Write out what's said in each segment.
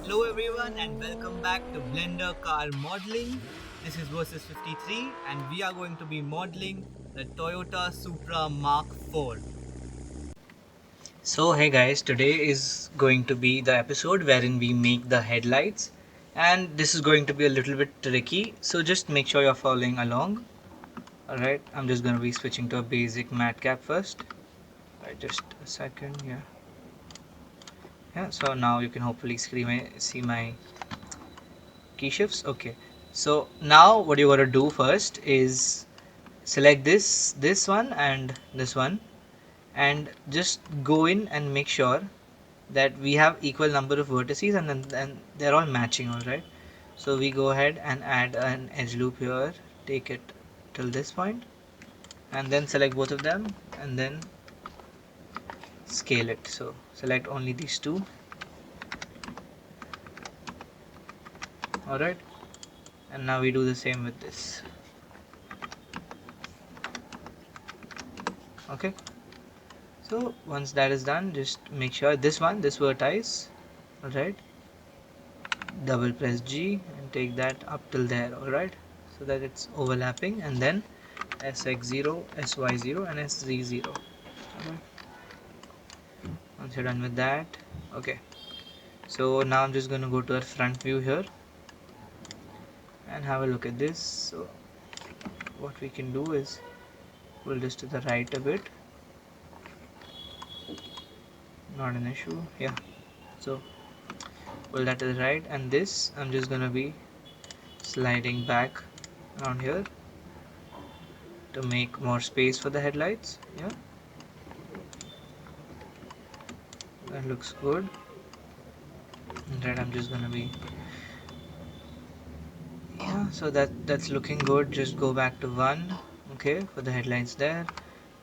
Hello everyone and welcome back to Blender Car Modeling. This is versus 53 and we are going to be modeling the Toyota Supra Mark IV. So hey guys, today is going to be the episode wherein we make the headlights, and this is going to be a little bit tricky, so just make sure you're following along. Alright, I'm just going to be switching to a basic matte cap first. Right, just a second, yeah, so now you can hopefully see my key shifts. Okay, so now what you got to do first is select this one and this one, and just go in and make sure that we have equal number of vertices, and then they're all matching. All right, so we go ahead and add an edge loop here, take it till this point, and then select both of them and then scale it. So select only these two. All right, and now we do the same with this. Okay, so once that is done, just make sure this vertex, all right, double press G and take that up till there, all right, so that it's overlapping, and then sx0, sy0 and sz0. All right, once you're done with that, okay, so now I'm just going to go to our front view here and have a look at this. So what we can do is pull this to the right a bit, not an issue, yeah, so pull that to the right, and this I'm just gonna be sliding back around here to make more space for the headlights. Yeah, that looks good. And right, I'm just gonna be, yeah, so that's looking good. Just go back to 1, okay, for the headlights there.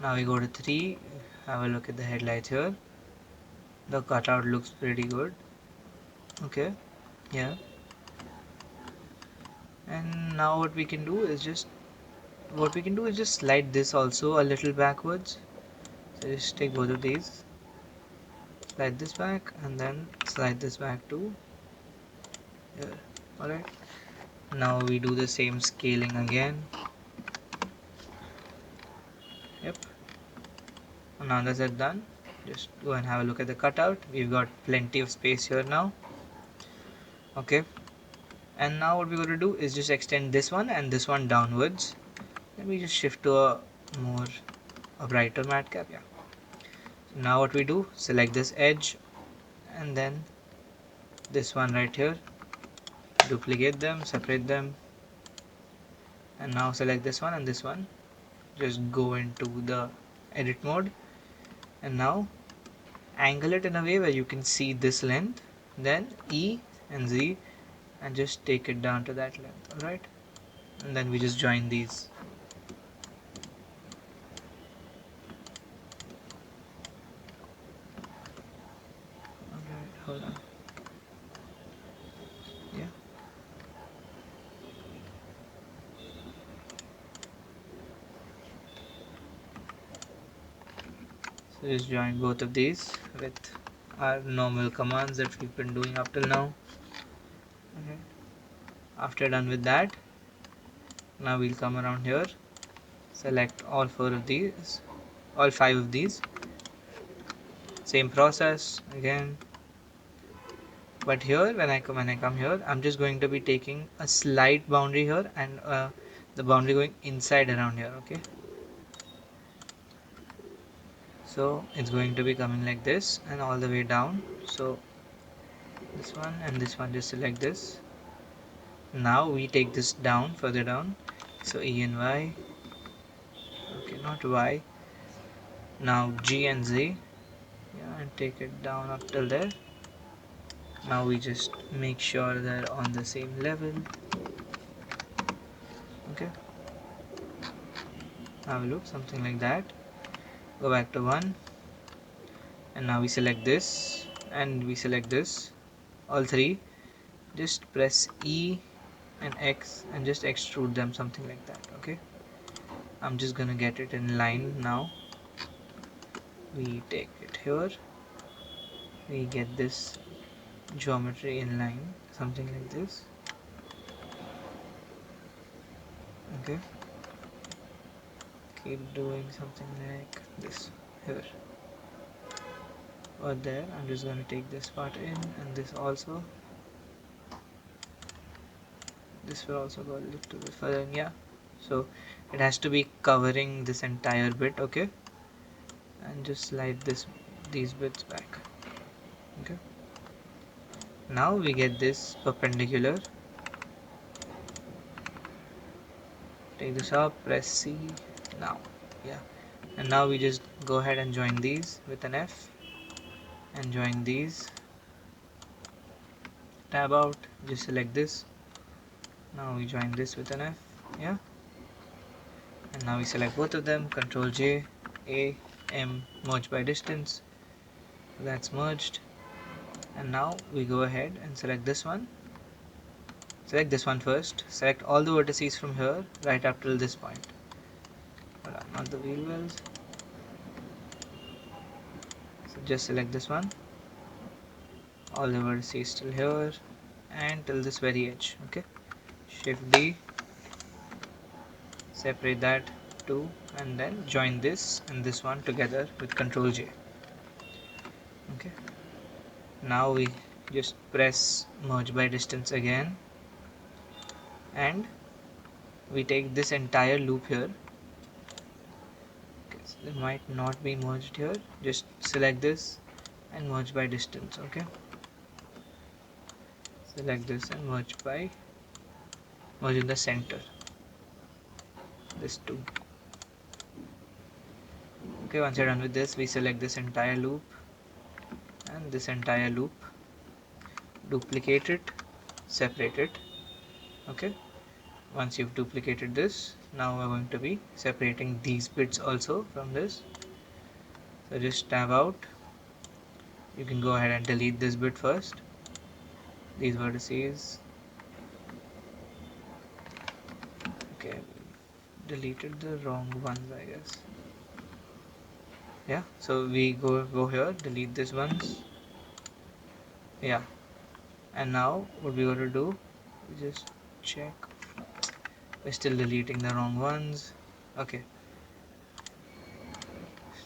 Now we go to 3, have a look at the headlights here. The cutout looks pretty good, okay, yeah. And now what we can do is just slide this also a little backwards. So just take both of these, slide this back, and then slide this back too. Yeah. Alright, now we do the same scaling again. Yep, and now that's it done. Just go and have a look at the cutout. We've got plenty of space here now. Okay, and now what we're going to do is just extend this one and this one downwards. Let me just shift to a brighter matte cap. Yeah, so now what we do, select this edge and then this one right here, duplicate them, separate them, and now select this one and this one, just go into the edit mode, and now angle it in a way where you can see this length, then E and Z, and just take it down to that length. Alright, and then we just join these. Alright, hold on. Yeah, so just join both of these with our normal commands that we've been doing up till now. Okay, after done with that, now we'll come around here, select all 5 of these, same process again, but here when I come here, I'm just going to be taking a slight boundary here, and the boundary going inside around here. Okay, so it's going to be coming like this and all the way down. So this one and this one, just select this. Now we take this down, further down, so E and Y, okay, not Y, now G and Z, yeah, and take it down up till there. Now we just make sure they're on the same level. Okay, have a look, something like that. Go back to 1, and now we select this and we select this, all 3, just press E and X and just extrude them, something like that. Okay, I'm just gonna get it in line. Now we take it here, we get this geometry inline, something like this. Okay, keep doing something like this here or there. I'm just going to take this part in, and this also. This will also go a little bit further. Yeah, so it has to be covering this entire bit. Okay, and just slide these bits back. Okay, now we get this perpendicular. Take this up, press C. Now, yeah, and now we just go ahead and join these with an F, and join these. Tab out, just select this. Now we join this with an F. Yeah, and now we select both of them. Control J, A, M, merge by distance. That's merged. And now we go ahead and select this one. Select this one first. Select all the vertices from here right up till this point. Not the wheel wells. So just select this one. All the vertices till here and till this very edge. Okay. Shift D. Separate that two, and then join this and this one together with Control J. Okay. Now we just press merge by distance again, and we take this entire loop here. Okay, so they might not be merged here. Just select this and merge by distance. Okay, select this and merge in the center, this two. Okay, once you're done with this, we select this entire loop and this entire loop, duplicate it, separate it. Okay, once you've duplicated this, now we're going to be separating these bits also from this. So just tab out. You can go ahead and delete this bit first, these vertices. Okay, deleted the wrong ones, I guess. Yeah, so we go here, delete these ones. Yeah, and now what we got to do, we just check. We're still deleting the wrong ones. Okay,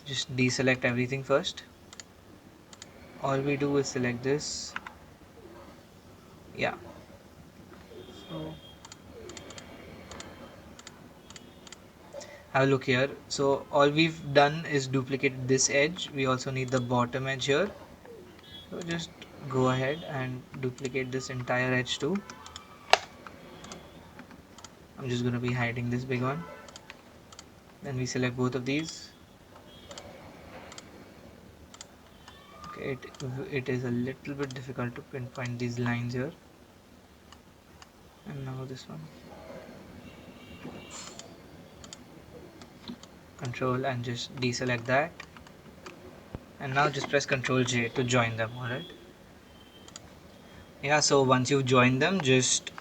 just deselect everything first. All we do is select this. Yeah, so have a look here. So all we've done is duplicated this edge. We also need the bottom edge here. So just go ahead and duplicate this entire edge too. I'm just going to be hiding this big one. Then we select both of these. Okay, it is a little bit difficult to pinpoint these lines here. And now this one. Control and just deselect that. And now just press Control J to join them. Alright. Yeah, so once you've joined them, just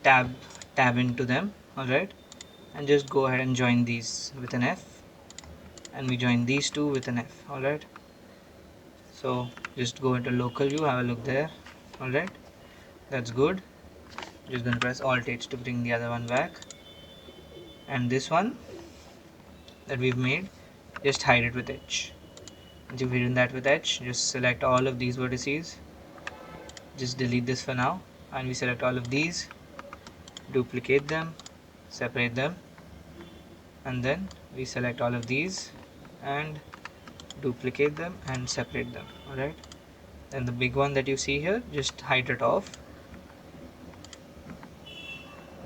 tab into them. Alright. And just go ahead and join these with an F. And we join these two with an F. Alright. So just go into local view, have a look there. Alright. That's good. Just gonna press Alt H to bring the other one back. And this one that we've made, just hide it with H. Once you've hidden that with H, just select all of these vertices. Just delete this for now, and we select all of these, duplicate them, separate them, and then we select all of these and duplicate them and separate them. Alright, then the big one that you see here, just hide it off.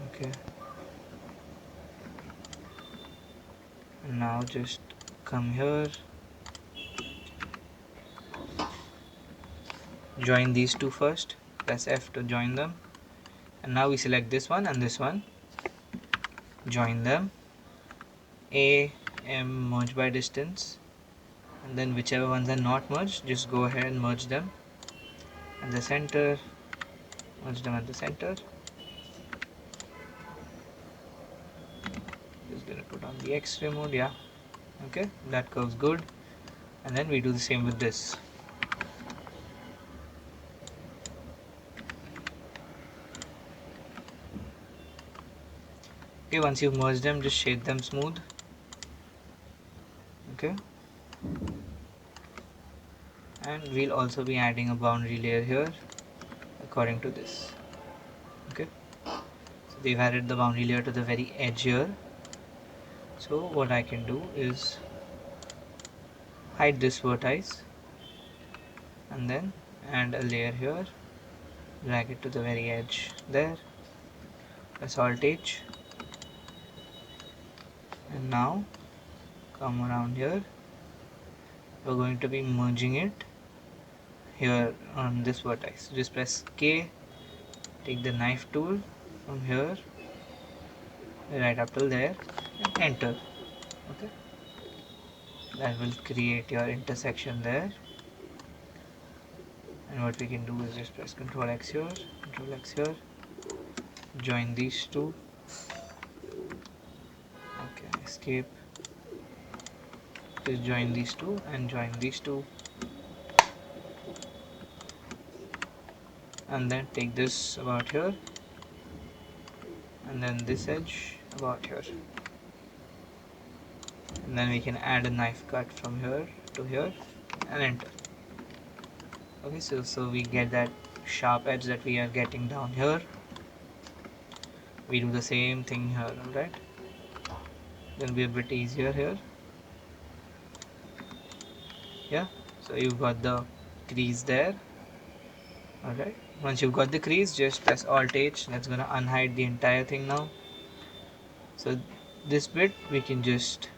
Okay, and now just come here, join these two first, press F to join them, and now we select this one and this one, join them, A, M, merge by distance, and then whichever ones are not merged, just go ahead and merge them, and the center, merge them at the center. Just gonna put on the X-ray mode. Yeah, okay, that curves good. And then we do the same with this. Okay, once you've merged them, just shade them smooth. Okay, and we'll also be adding a boundary layer here according to this. Okay, so they've added the boundary layer to the very edge here. So what I can do is hide this vertex and then add a layer here, drag it to the very edge there, press Alt H, and now come around here. We're going to be merging it here on this vertex. Just press K, take the knife tool from here right up till there and enter. Okay, that will create your intersection there. And what we can do is just press Ctrl X here, Ctrl X here, join these two. Okay, escape. Just join these two and join these two, and then take this about here, and then this edge about here, and then we can add a knife cut from here to here and enter. Okay, so we get that sharp edge that we are getting down here. We do the same thing here. Alright, it'll be a bit easier here. Yeah, so you've got the crease there. Alright, once you've got the crease, just press Alt H. That's gonna unhide the entire thing now. So this bit we can just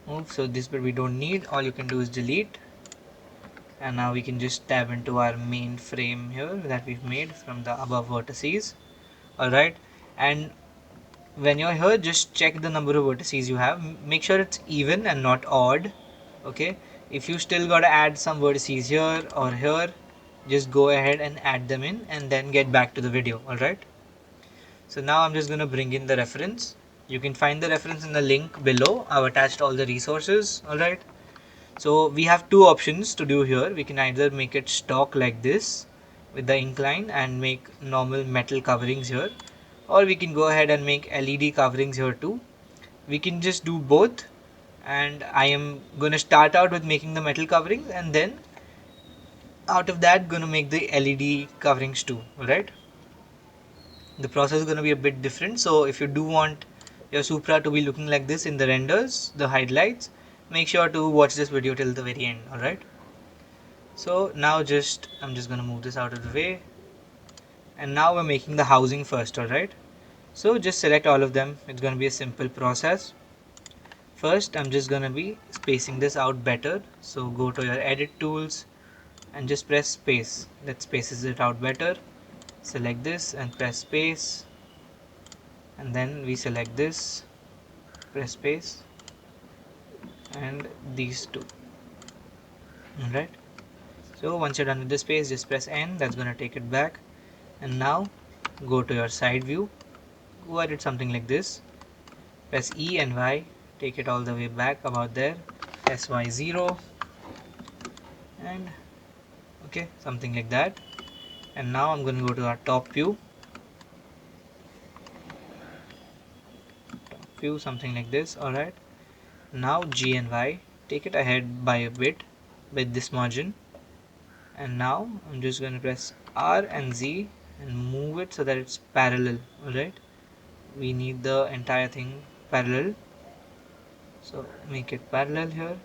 move. So this bit we don't need. All you can do is delete, and now we can just tab into our main frame here that we've made from the above vertices. Alright, and when you're here, just check the number of vertices you have. Make sure it's even and not odd. Okay, if you still gotta add some vertices here or here, just go ahead and add them in and then get back to the video. Alright, so now I'm just gonna bring in the reference. You can find the reference in the link below. I've attached all the resources. Alright, so we have two options to do here. We can either make it stock like this with the incline and make normal metal coverings here, or we can go ahead and make LED coverings here too. We can just do both, and I am gonna start out with making the metal coverings, and then out of that gonna make the LED coverings too. Alright, the process is gonna be a bit different. So if you do want your Supra to be looking like this in the renders, the headlights, make sure to watch this video till the very end. Alright, so now I'm just gonna move this out of the way, and now we're making the housing first. Alright, so just select all of them. It's gonna be a simple process. First I'm just gonna be spacing this out better, so go to your edit tools and just press space. That spaces it out better. Select this and press space, and then we select this, press space, and these two. Alright, so once you're done with the space, just press N. That's gonna take it back, and now go to your side view, go edit something like this, press E and Y, take it all the way back about there, SY0, and okay, something like that. And now I'm going to go to our top view, something like this. Alright, now G and Y, take it ahead by a bit with this margin, and now I'm just going to press R and Z and move it so that it's parallel. Alright, we need the entire thing parallel, so make it parallel here.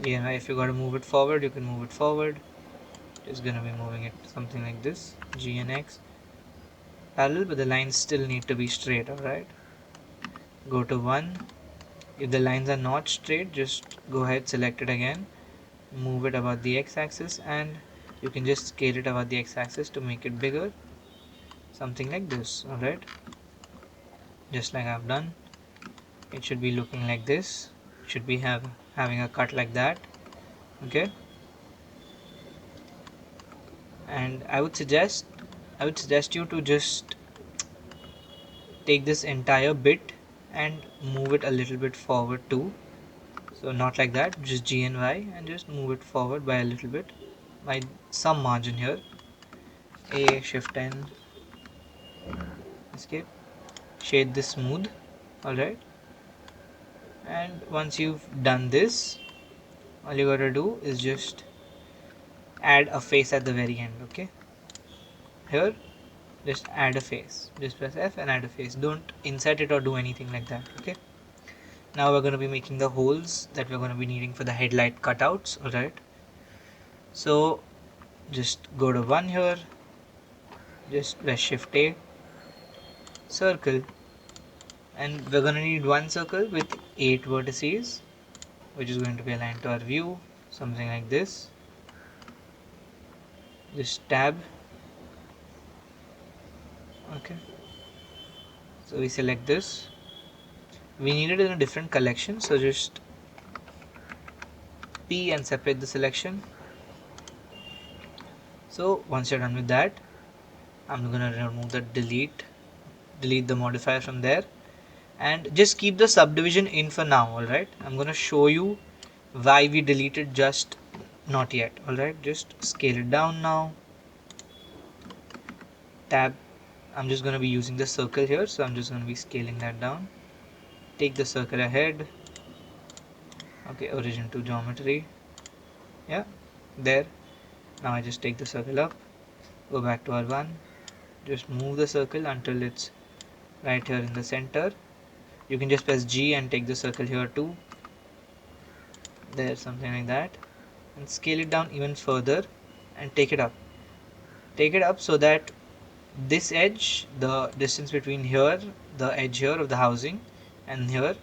G and Y, if you got to move it forward, you can move it forward. Just gonna be moving it something like this, G and X parallel, but the lines still need to be straight. Alright, go to 1. If the lines are not straight, just go ahead, select it again, move it about the x-axis, and you can just scale it about the x-axis to make it bigger, something like this. Alright, just like I've done. It should be looking like this. It should be having a cut like that. Okay, and I would suggest you to just take this entire bit and move it a little bit forward too. So not like that, just G and Y, and just move it forward by a little bit, by some margin here. A, Shift N, escape, shade this smooth. Alright, and once you've done this, all you gotta do is just add a face at the very end. Okay, here just add a face, just press F and add a face. Don't insert it or do anything like that. Okay, now we're going to be making the holes that we're going to be needing for the headlight cutouts. Alright, so just go to one here, just press shift A, circle, and we're going to need one circle with 8 vertices, which is going to be aligned to our view, something like this. Just tab. Okay, so we select this. We need it in a different collection, so just P and separate the selection. So once you're done with that, I'm gonna remove the delete the modifier from there, and just keep the subdivision in for now. Alright, I'm gonna show you why we deleted just not yet. Alright, just scale it down now, tab. I'm just gonna be using the circle here, so I'm just gonna be scaling that down. Take the circle ahead. Okay, origin to geometry. Yeah, there. Now I just take the circle up, go back to R1, just move the circle until it's right here in the center. You can just press G and take the circle here too. There, something like that. And scale it down even further and take it up. Take it up so that this edge, the distance between here, the edge here of the housing, and here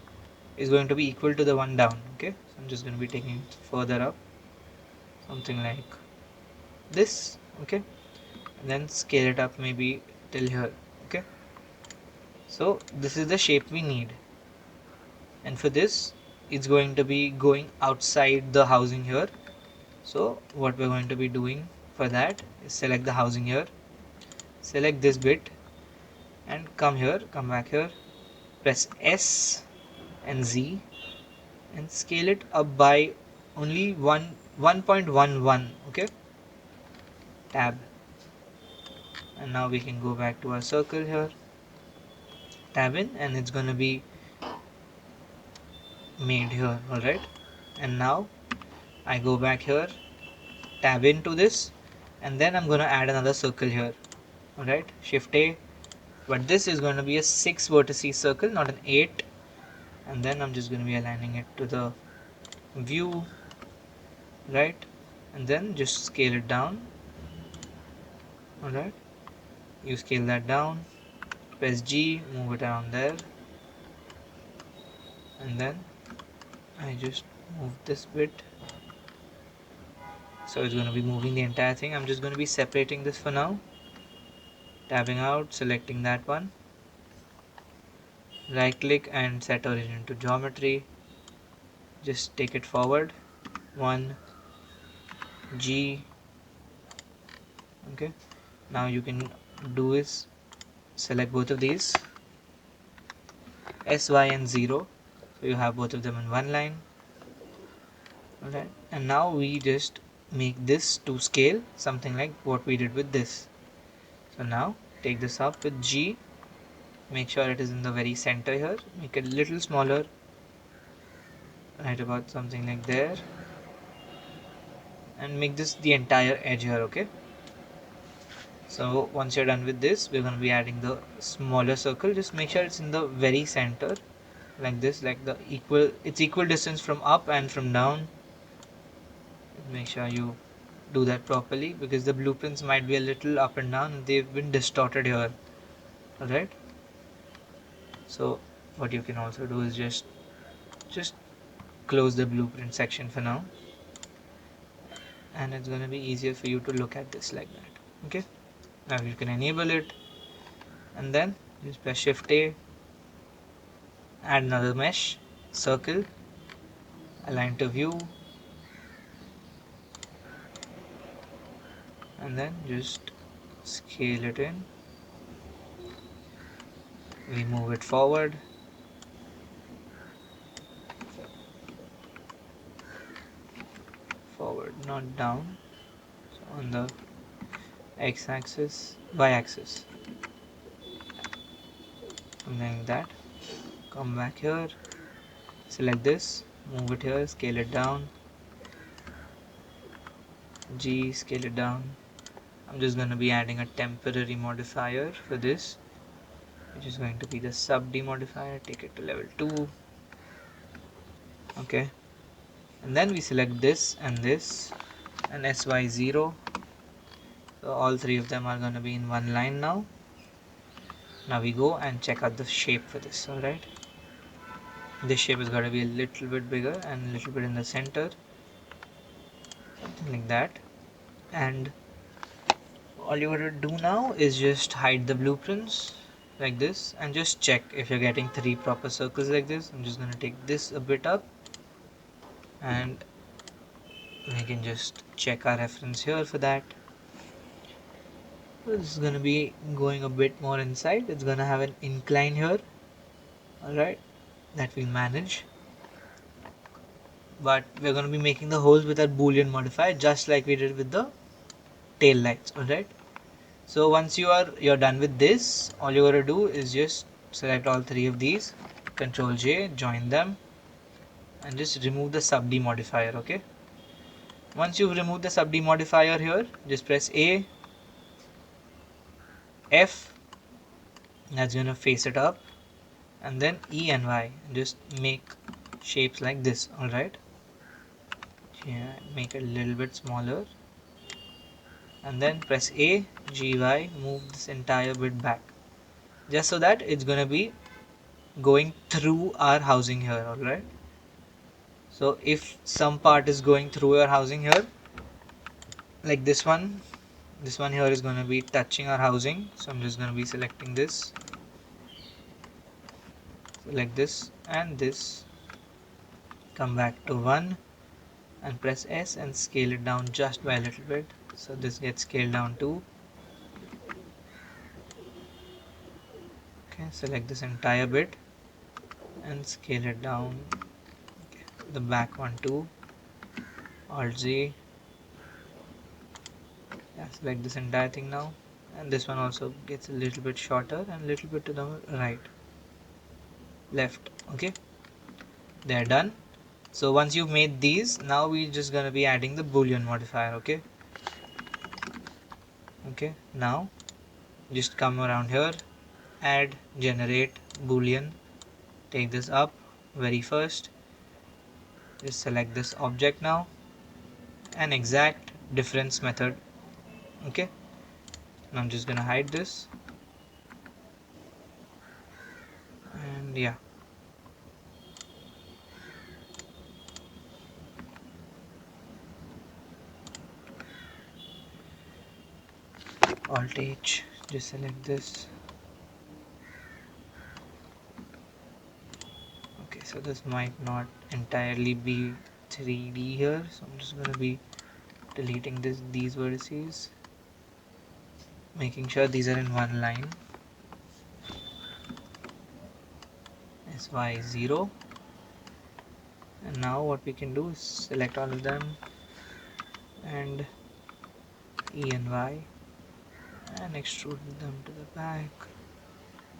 is going to be equal to the one down. Okay, so I'm just going to be taking it further up, something like this. Okay, and then scale it up maybe till here. Okay, so this is the shape we need, and for this it's going to be going outside the housing here. So what we're going to be doing for that is select the housing here, select this bit, and come here, come back here, press S and Z, and scale it up by only 1.11. Okay, tab, and now we can go back to our circle here, tab in, and it's going to be made here. Alright, and now I go back here, tab into this, and then I'm going to add another circle here. Alright, shift A, but this is going to be a 6 vertices circle, not an 8. And then I'm just going to be aligning it to the view, right, and then just scale it down. Alright, you scale that down, press G, move it around there, and then I just move this bit, so it's going to be moving the entire thing. I'm just going to be separating this for now, tabbing out, selecting that one, right click and set origin to geometry, just take it forward 1, G. Okay, now you can do is select both of these, S, Y and 0, so you have both of them in one line. Alright, and now we just make this to scale, something like what we did with this. So now take this up with G, make sure it is in the very center here, make it a little smaller, right about something like there, and make this the entire edge here. Okay, so once you're done with this, we're going to be adding the smaller circle. Just make sure it's in the very center, like this, like the equal distance from up and from down. Make sure you do that properly, because the blueprints might be a little up and down and they've been distorted here. Alright, so what you can also do is just close the blueprint section for now, and it's going to be easier for you to look at this like that. Okay, now you can enable it, and then just press shift A, add another mesh circle, align to view, and then just scale it in. We move it forward, not down, so on the x-axis, y-axis. something like that. Come back here, select this, move it here, scale it down, G, scale it down. I'm just going to be adding a temporary modifier for this, which is going to be the sub D modifier. Take it to level 2. Okay, and then we select this and SY0. So all three of them are going to be in one line now. Now we go and check out the shape for this. Alright, this shape is going to be a little bit bigger and a little bit in the center, something like that. And all you gotta do now is just hide the blueprints like this and just check if you're getting 3 proper circles like this. I'm just gonna take this a bit up, and we can just check our reference here for that. This is gonna be going a bit more inside. It's gonna have an incline here, alright, that we manage. But we're gonna be making the holes with our boolean modifier, just like we did with the tail lights, alright. So once you're done with this, all you gotta do is just select all 3 of these, Control J, join them, and just remove the sub D modifier. Okay. Once you've removed the sub D modifier here, just press A, F, that's gonna face it up, and then E and Y. Just make shapes like this. All right. Yeah, make it a little bit smaller, and then press A, G, Y, move this entire bit back, just so that it's gonna be going through our housing here. All right. So if some part is going through your housing here, like this one here is going to be touching our housing. So I'm just going to be selecting this, select this and this, come back to 1 and press S and scale it down just by a little bit. So this gets scaled down too. Okay, select this entire bit and scale it down. Okay, the back one too, Alt Z. Yeah, select this entire thing now, and this one also gets a little bit shorter and a little bit to the right, left. Okay, they're done. So once you've made these, now we're just gonna be adding the boolean modifier. Okay, now just come around here, add generate boolean, take this up very first, just select this object now, an exact difference method. Okay, now I'm just gonna hide this, and yeah, Alt H, just select this. Okay, so this might not entirely be 3D here, so I'm just gonna be deleting these vertices, making sure these are in one line. SY0, and now what we can do is select all of them and E and Y and extrude them to the back.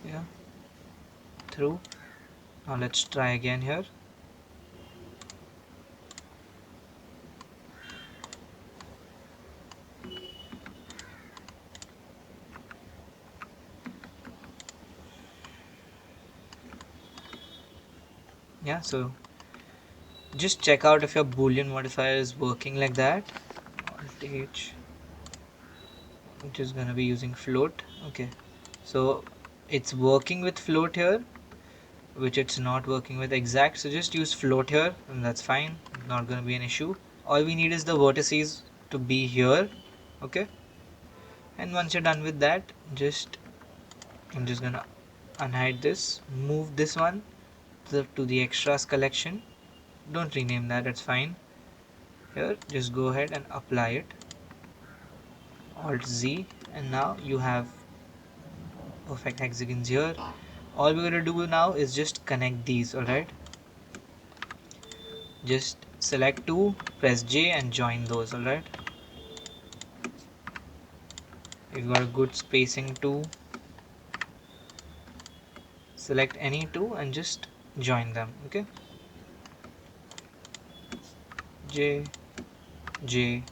Yeah, through. Now let's try again here. Yeah, so just check out if your boolean modifier is working like that. Alt H, which is gonna be using float. Okay, so it's working with float here, which it's not working with exact. So just use float here, and that's fine. Not gonna be an issue. All we need is the vertices to be here. Okay, and once you're done with that, I'm just gonna unhide this, move this one to the extras collection. Don't rename that, it's fine. Here, just go ahead and apply it, Alt Z, and now you have perfect hexagons here. All we're gonna do now is just connect these. Alright, just select 2, press J and join those. Alright, we've got a good spacing too. select any two and just join them. Okay, J, J,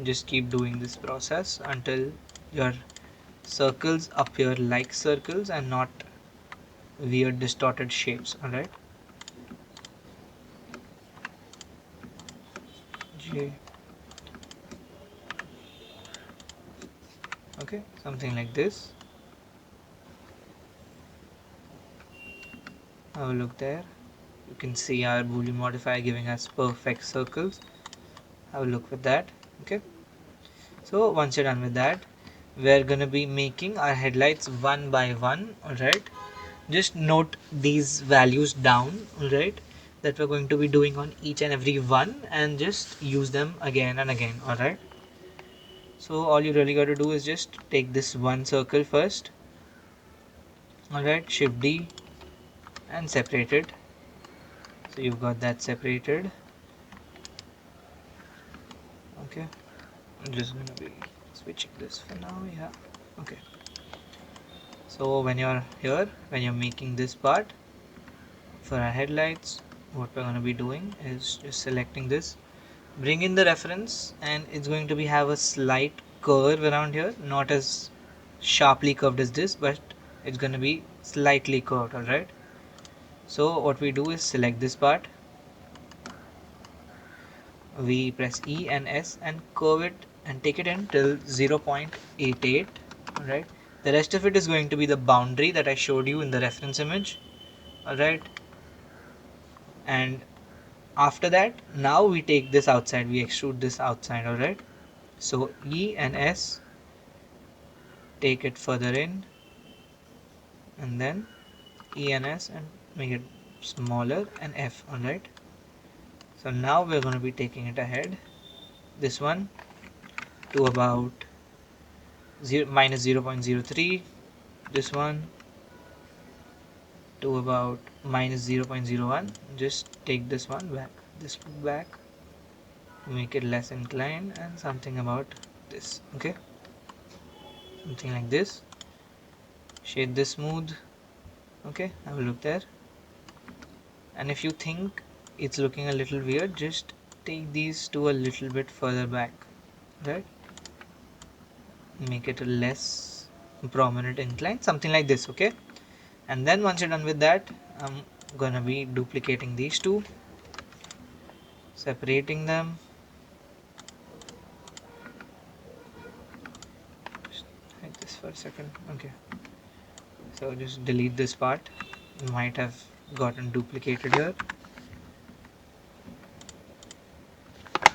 just keep doing this process until your circles appear like circles and not weird distorted shapes. Alright, J, okay, something like this. Have a look there. You can see our Boolean modifier giving us perfect circles. Have a look with that. Okay, so once you're done with that, we're gonna be making our headlights one by one. Alright, just note these values down. Alright, that we're going to be doing on each and every one, and just use them again and again. Alright, so all you really got to do is just take this one circle first. Alright, shift D and separate it. So you've got that separated. Okay, I'm just gonna be switching this for now. Yeah, okay. So when you're here, when you're making this part for our headlights, what we're gonna be doing is just selecting this, bring in the reference, and it's going to be have a slight curve around here, not as sharply curved as this, but it's gonna be slightly curved. Alright, so what we do is select this part, we press E and S and curve it and take it in till 0.88. Alright, the rest of it is going to be the boundary that I showed you in the reference image. Alright, and after that, now we take this outside, we extrude this outside. Alright, so E and S, take it further in, and then E and S and make it smaller, and F. Alright, so now we're going to be taking it ahead, this one to about minus 0.03, this one to about minus 0.01. Just take this one back, this back, make it less inclined, and something about this. Okay, something like this. Shade this smooth. Okay, have a look there. And if you think it's looking a little weird, just take these two a little bit further back, right? Make it a less prominent incline, something like this. Okay, and then once you're done with that, I'm gonna be duplicating these two, separating them. Just hide this for a second. Okay, so just delete this part, you might have gotten duplicated here.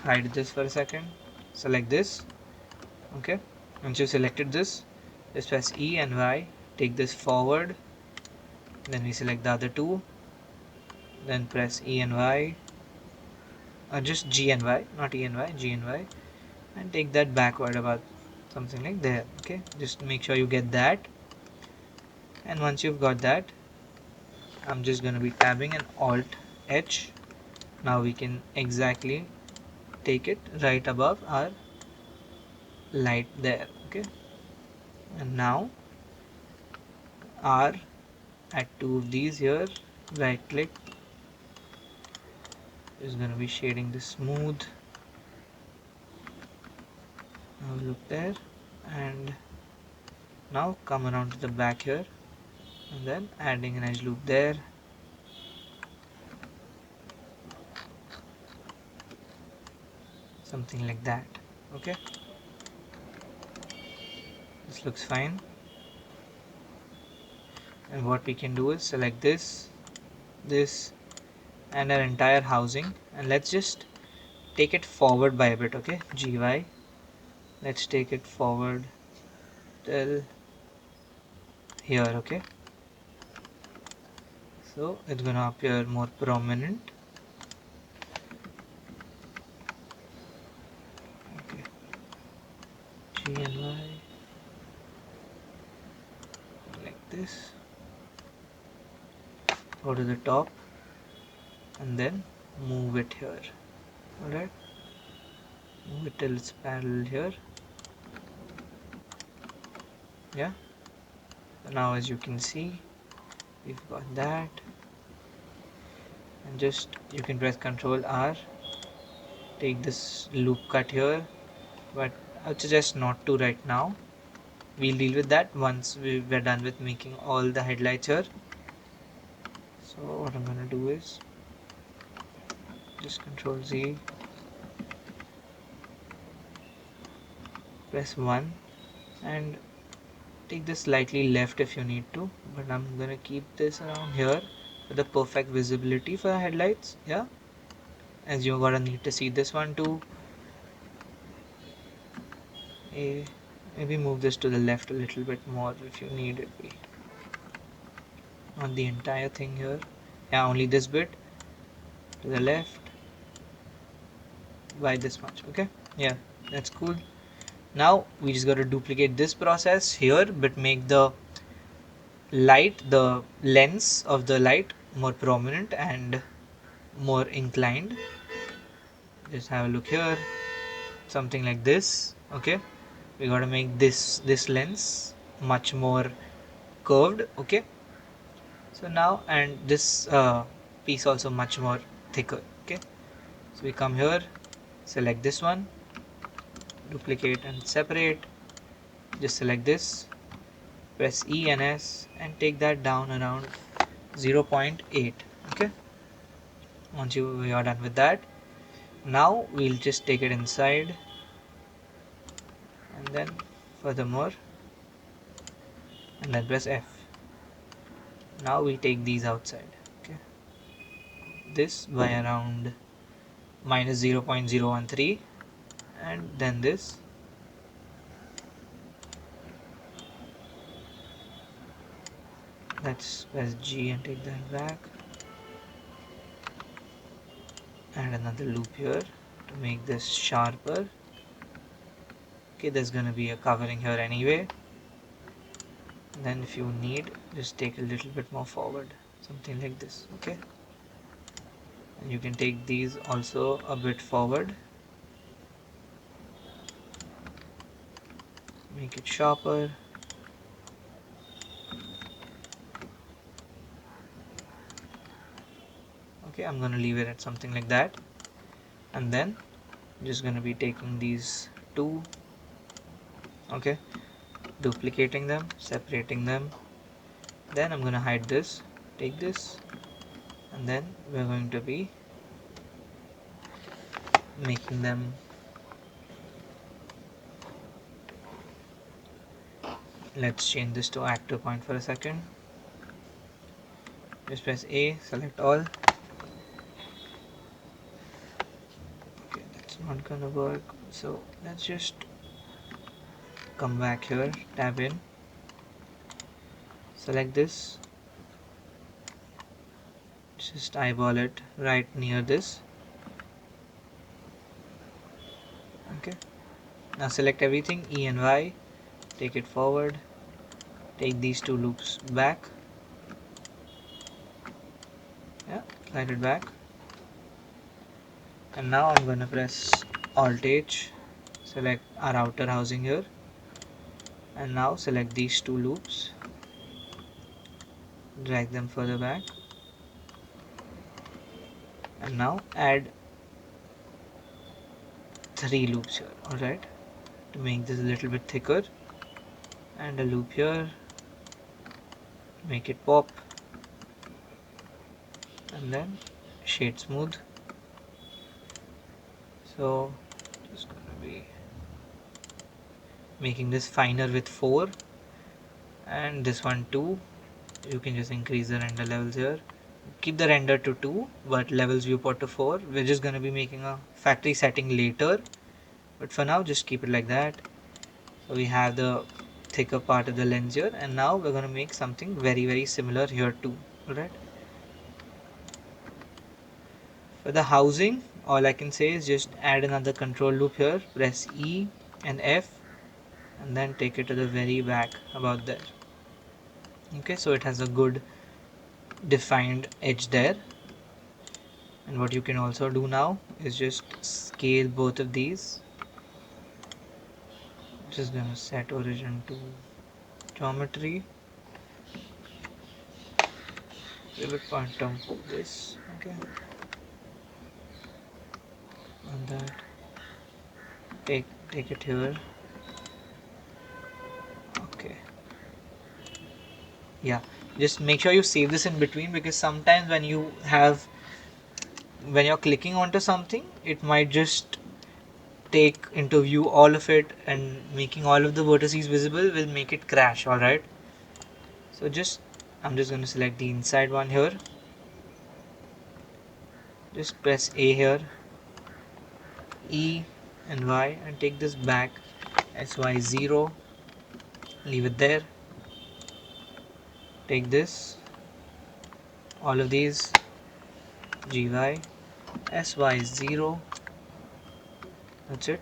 Hide this for a second, select this. Okay, once you selected this, just press E and Y, take this forward, then we select the other two, then press E and Y, just G and Y, not E and Y, G and Y, and take that backward about something like there. Okay, just make sure you get that, and once you've got that, I'm just going to be tabbing an Alt H. Now we can exactly take it right above our light there. Okay, and now R, add two of these here, right click, is going to be shading this smooth. Now look there, and now come around to the back here, and then adding an edge loop there. Something like that. Okay, this looks fine. And what we can do is select this, this, and our entire housing, and let's just take it forward by a bit. Okay, GY, let's take it forward till here. Okay, so it's gonna appear more prominent. Okay, G and Y like this, go to the top, and then move it here. Alright, move it till it's parallel here. Yeah, so now as you can see, we've got that, and just you can press Ctrl R, take this loop cut here, but I would suggest not to right now. We'll deal with that once we're done with making all the headlights here. So what I'm gonna do is just Ctrl Z, press 1, and take this slightly left if you need to, but I'm gonna keep this around here for the perfect visibility for the headlights. Yeah, as you're gonna need to see this one too. Maybe move this to the left a little bit more if you need it be. Not the entire thing here. Yeah, only this bit to the left by this much. Okay, yeah, that's cool. Now we just got to duplicate this process here, but make the light, the lens of the light, more prominent and more inclined. Just have a look here, something like this. Okay, we got to make this lens much more curved. Okay, so now, and this piece also much more thicker. Okay, so we come here, select this one, duplicate and separate, just select this, press E and S, and take that down around 0.8. okay, once we are done with that, now we'll just take it inside, and then furthermore, and then press F. Now we take these outside. Okay, this by around minus 0.013, and then this, let's press G and take that back, add another loop here to make this sharper. Okay, there's gonna be a covering here anyway. Then if you need, just take a little bit more forward, something like this. Okay, and you can take these also a bit forward, make it sharper. Okay, I'm gonna leave it at something like that, and then I'm just gonna be taking these two, okay, duplicating them, separating them, then I'm gonna hide this, take this, and then we're going to be making them, let's change this to active point for a second. Just press A, select all. Okay, that's not gonna work, so let's just come back here, tab in, select this, just eyeball it right near this. Okay, now select everything, E and Y, take it forward, take these two loops back, yeah, slide it back, and now I'm gonna press Alt H, select our outer housing here, and now select these two loops, drag them further back, and now add 3 loops here. Alright, to make this a little bit thicker, and a loop here, make it pop, and then shade smooth. So just gonna be making this finer with 4, and this one 2. You can just increase the render levels here, keep the render to 2 but levels viewport to 4. We're just gonna be making a factory setting later, but for now just keep it like that. So we have the thicker part of the lens here, and now we're going to make something very similar here too. Alright, for the housing, all I can say is just add another control loop here, press E and F, and then take it to the very back about there. Okay, so it has a good defined edge there. And what you can also do now is just scale both of these. Just gonna set origin to geometry, pivot point on this. Okay, and that take it here. Okay, yeah, just make sure you save this in between, because sometimes when you're clicking onto something, it might just take into view all of it, and making all of the vertices visible will make it crash. Alright, so I'm just going to select the inside one here, just press A here, E and Y, and take this back SY0, leave it there, take this, all of these, GY, SY0, that's it.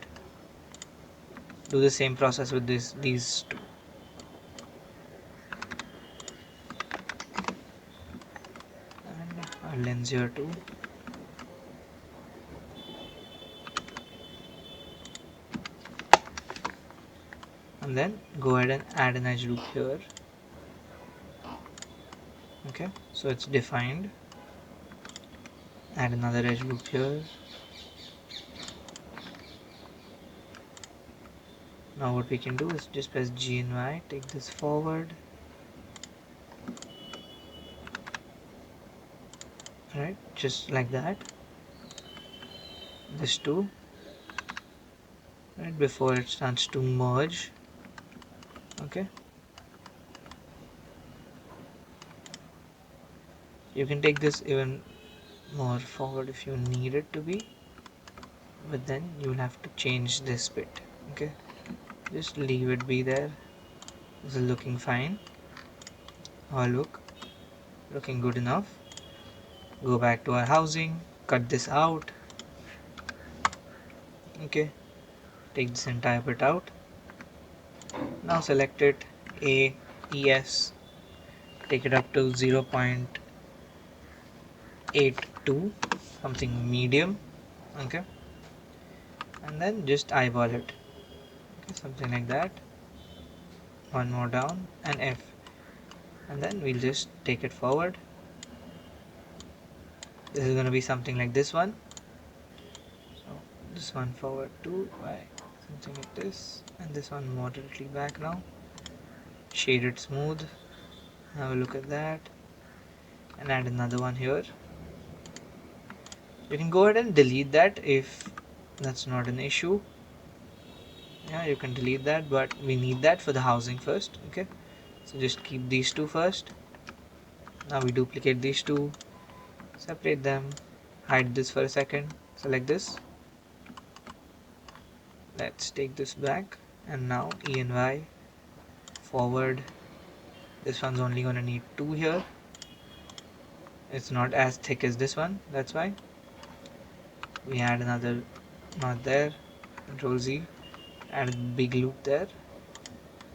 Do the same process with these two. And our lens here too. And then go ahead and add an edge loop here. Okay, so it's defined. Add another edge loop here. Now what we can do is just press G and Y, take this forward. Right, just like that. This too. Right, before it starts to merge. Okay. You can take this even more forward if you need it to be, but then you will have to change this bit. Okay, just leave it be there. This is looking fine. Looking good enough. Go back to our housing, cut this out. Okay, take this entire bit out. Now select it, AES, take it up to 0.82, something medium. Okay, and then just eyeball it. Okay, something like that. One more down, and F, and then we'll just take it forward. This is going to be something like this one. So this one forward too, by something like this, and this one moderately back now. Shade it smooth. Have a look at that, and add another one here. You can go ahead and delete that if that's not an issue. Yeah, you can delete that, but we need that for the housing first. Okay, so just keep these two first. Now we duplicate these two, separate them, hide this for a second, select this. Let's take this back, and now E and Y forward. This one's only going to need 2 here. It's not as thick as this one, that's why. We add another knot there, Control Z, add a big loop there,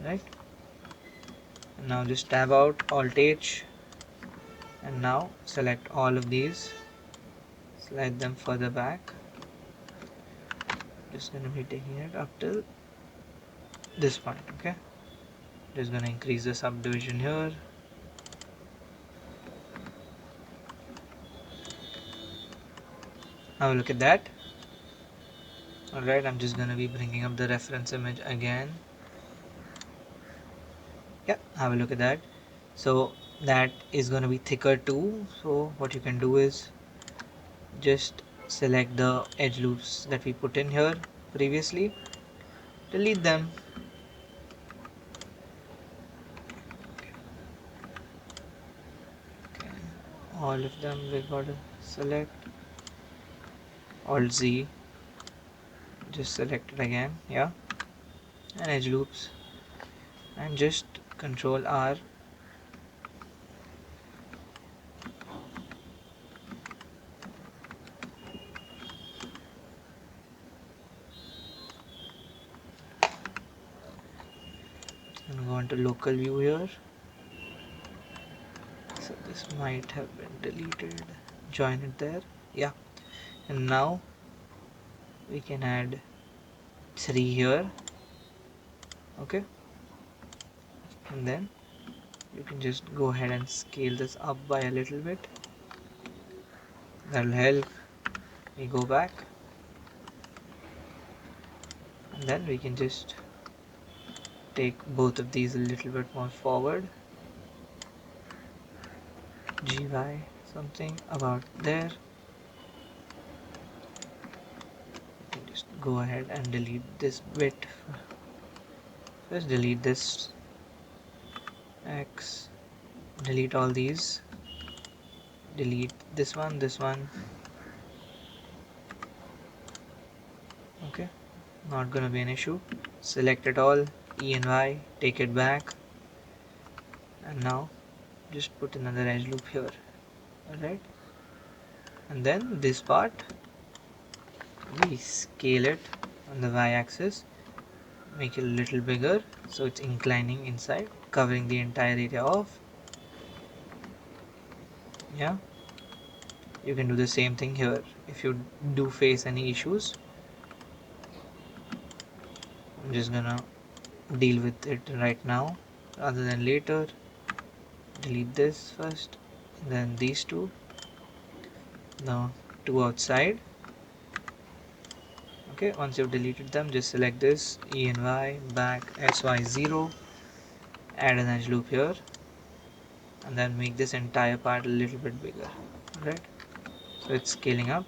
right? And now just tab out, Alt H, and now select all of these, slide them further back. Just going to be taking it up till this point. Okay, just going to increase the subdivision here. Have a look at that. Alright, I'm just going to be bringing up the reference image again. Yeah, have a look at that. So that is going to be thicker too. So what you can do is just select the edge loops that we put in here previously, delete them. Okay, all of them we gotta select. Alt Z, just select it again, yeah, and edge loops, and just Control R. And go into local view here. So this might have been deleted. Join it there, yeah. And now we can add 3 here. Okay, and then You can just go ahead and scale this up by a little bit. That'll help. We go back, and then we can just take both of these a little bit more forward. GY something about there. Just go ahead and delete this bit. Just delete this X, delete all these, delete this one, okay, not gonna be an issue. Select it all, E and Y, take it back, and now just put another edge loop here. Alright, and then this part we scale it on the Y axis, make it a little bigger so it's inclining inside, covering the entire area off. Yeah, you can do the same thing here if you do face any issues. I'm just gonna deal with it right now rather than later. Delete this first, then these two, the two outside. Okay, once you've deleted them, just select this, E and Y, back, SY0, add an edge loop here, and then make this entire part a little bit bigger. Right, so it's scaling up,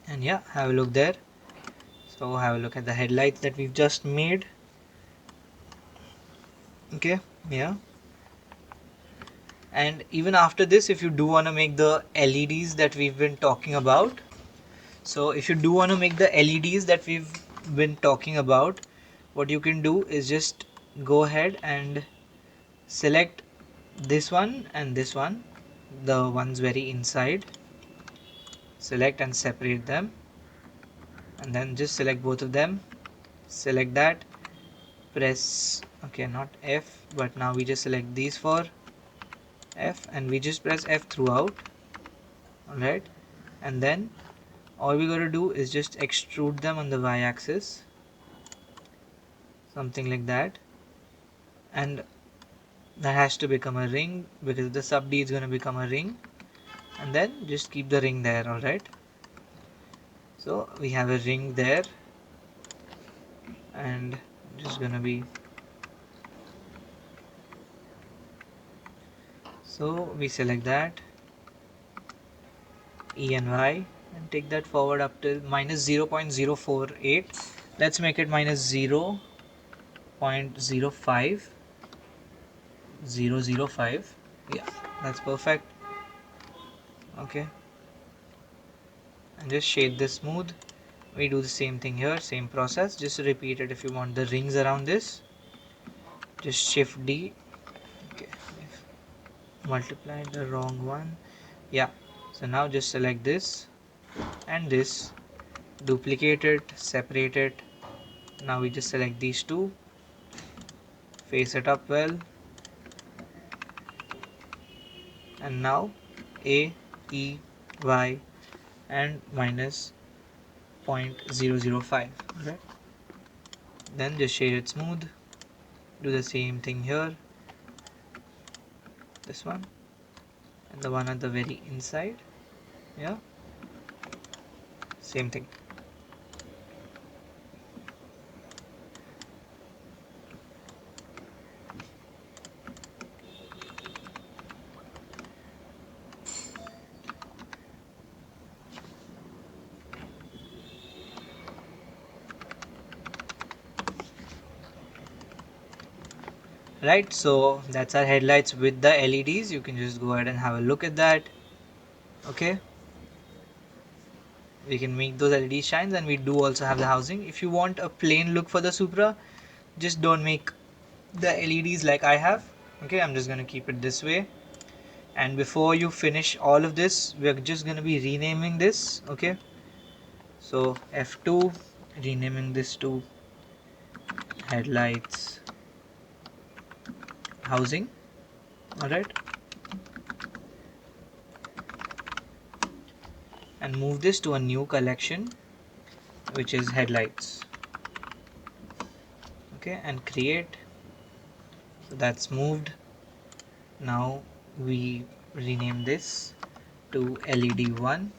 and yeah, have a look there. So have a look at the headlights that we've just made. Okay, yeah, and even after this, if you do want to make the LEDs that we've been talking about, so if you do want to make the LEDs that we've been talking about, what you can do is just go ahead and select this one and this one, the ones very inside, select and separate them, and then just select both of them, select that, press, okay, not F, but now we just select these for F, and we just press F throughout. Alright, and then all we gotta do is just extrude them on the Y axis, something like that, and that has to become a ring because the sub D is gonna become a ring, and then just keep the ring there. Alright, so we have a ring there, and just gonna be, so we select that, E and Y, and take that forward up till minus 0.048. Let's make it minus 0.05005. Yeah, that's perfect. Okay, and just shade this smooth. We do the same thing here, same process, just repeat it. If you want the rings around this, just shift D. Okay, multiply the wrong one. Yeah, so now just select this and this, duplicate it, separate it. Now we just select these two, face it up well, and now A, E, Y, and minus 0.005. Right, then just shade it smooth, do the same thing here, this one and the one at the very inside. Yeah, same thing. Right, so that's our headlights with the LEDs. You can just go ahead and have a look at that. Okay, we can make those LED shines, and we do also have the housing. If you want a plain look for the Supra, just don't make the LEDs like I have. Okay, I'm just gonna keep it this way, and before you finish all of this, we're just gonna be renaming this. Okay, so F2, renaming this to headlights housing. Alright, and move this to a new collection, which is headlights. Okay, and create So that's moved. Now we rename this to LED1.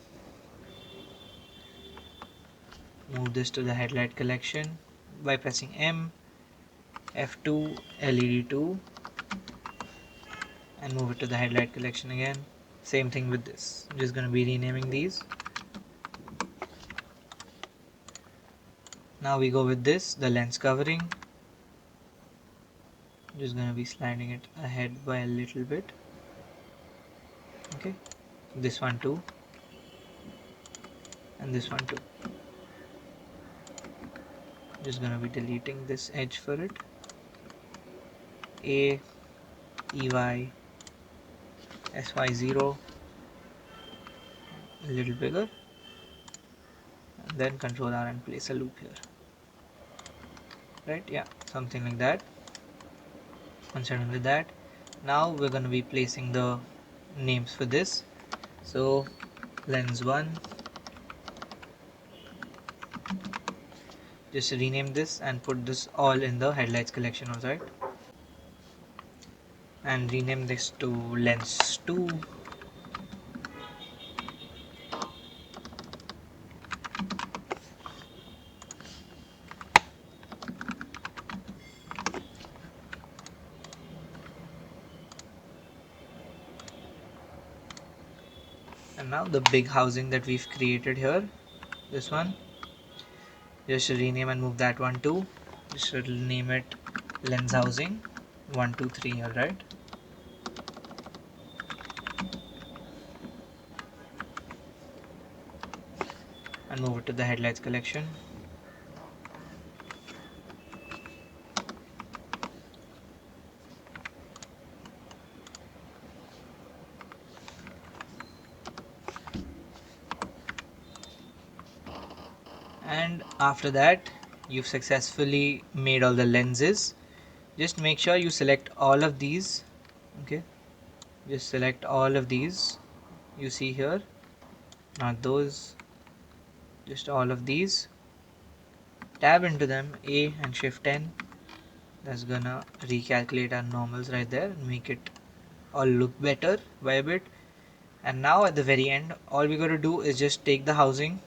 Move this to the headlight collection by pressing M, F2, LED2, and move it to the headlight collection again. Same thing with this. I'm just going to be renaming these. Now we go with this, the lens covering. I'm just going to be sliding it ahead by a little bit. Okay, this one too, and this one too. Just going to be deleting this edge for it. A, EY, SY0, a little bigger, and then Control R and place a loop here. Right, yeah, something like that. Once you're done with that, now we're going to be placing the names for this. So lens 1, just rename this and put this all in the headlights collection, alright, and rename this to lens 2. And now the big housing that we've created here, this one, just rename and move that one too. Just name it lens housing 1 2 3, alright, and move it to the headlights collection. And after that, you've successfully made all the lenses. Just make sure you select all of these. Okay, just select all of these you see here, not those, just all of these. Tab into them, A and shift N. That's gonna recalculate our normals right there and make it all look better by a bit. And now at the very end, all we gotta do is just take the housing,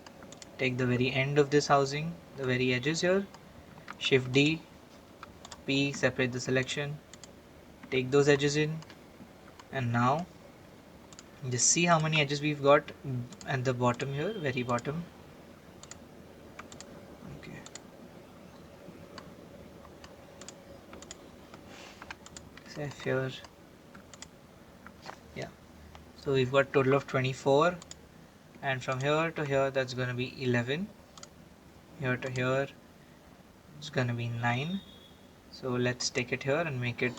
take the very end of this housing, the very edges here, shift D, P, separate the selection, take those edges in, and now just see how many edges we've got at the bottom here, very bottom. Okay, save here. Yeah, so we've got total of 24, and from here to here that's going to be 11, here to here it's going to be 9. So let's take it here and make it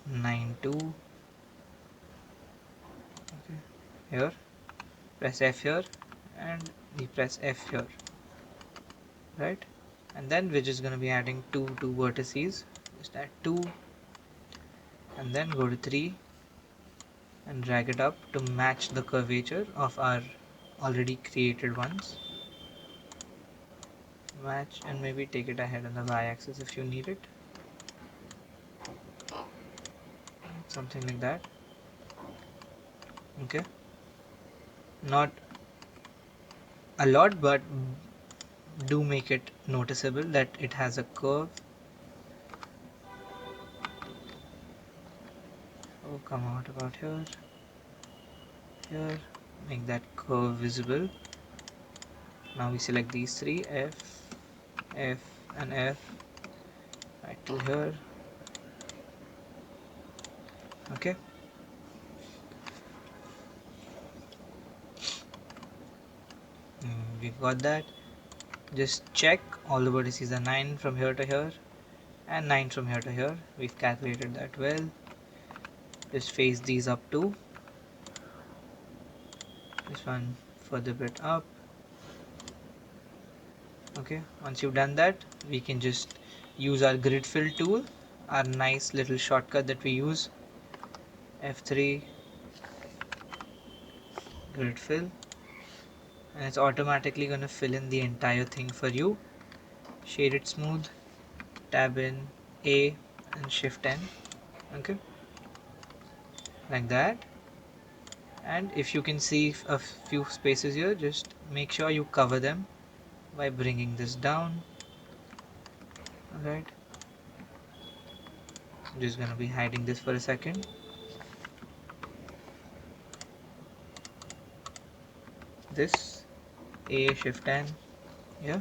9 2. Okay, here press F here and we press F here, right? And then we're just going to be adding two vertices. Just add 2 and then go to 3 and drag it up to match the curvature of our already created ones. Match, and maybe take it ahead on the y-axis if you need it, something like that. Okay, not a lot, but do make it noticeable that it has a curve. Oh, come out about here, make that curve visible. Now we select these three, F, F and F, right to here. Okay, we've got that. Just check all the vertices are 9 from here to here and 9 from here to here. We've calculated that well. Just face these up too. This one further bit up. Okay, once you've done that, we can just use our grid fill tool, our nice little shortcut that we use, F3, grid fill, and it's automatically going to fill in the entire thing for you. Shade it smooth, tab in A and Shift N. Okay, like that. And if you can see a few spaces here, just make sure you cover them by bringing this down. Alright, I'm just gonna be hiding this for a second. This A, Shift N, yeah,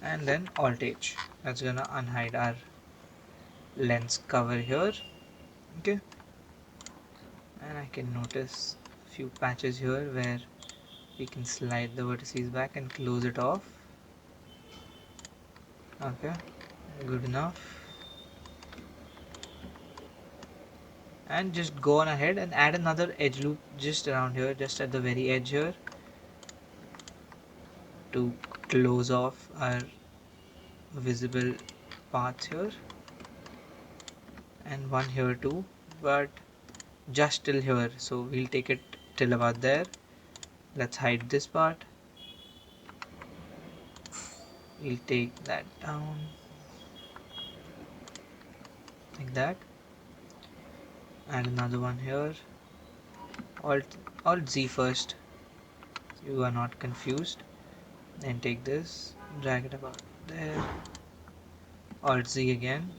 and then Alt H. That's gonna unhide our lens cover here. Okay, and I can notice a few patches here where we can slide the vertices back and close it off. Okay, good enough. And just go on ahead and add another edge loop just around here, just at the very edge here, to close off our visible paths here, and one here too, but just till here, so we'll take it till about there. Let's hide this part. We'll take that down like that. Add another one here. Alt Z first, so you are not confused. Then take this, drag it about there. Alt Z again.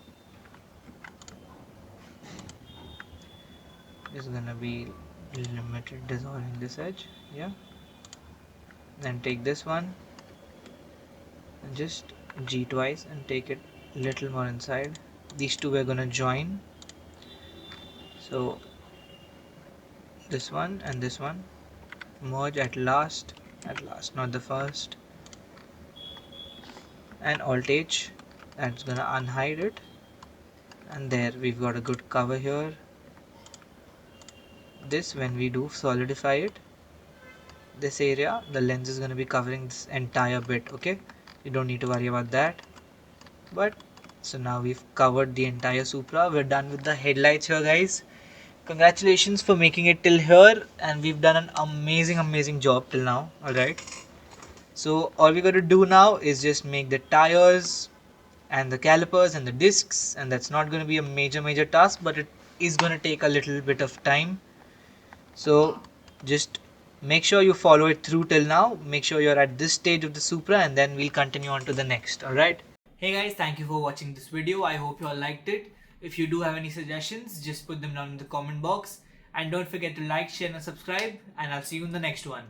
Is gonna be limited dissolving this edge, yeah. Then take this one and just G twice and take it a little more inside. These two we're gonna join, so this one and this one merge at last, not the first. And Alt H, that's gonna unhide it, and there we've got a good cover here. This, when we do solidify it, this area, the lens is going to be covering this entire bit. Okay, you don't need to worry about that. But so now we've covered the entire Supra. We're done with the headlights here, guys. Congratulations for making it till here, and we've done an amazing job till now. Alright, so all we got to do now is just make the tires and the calipers and the discs, and that's not going to be a major task, but it is going to take a little bit of time. So just make sure you follow it through till now. Make sure you're at this stage of the Supra, and then we'll continue on to the next. Alright. Hey guys, thank you for watching this video. I hope you all liked it. If you do have any suggestions, just put them down in the comment box. And don't forget to like, share and subscribe. And I'll see you in the next one.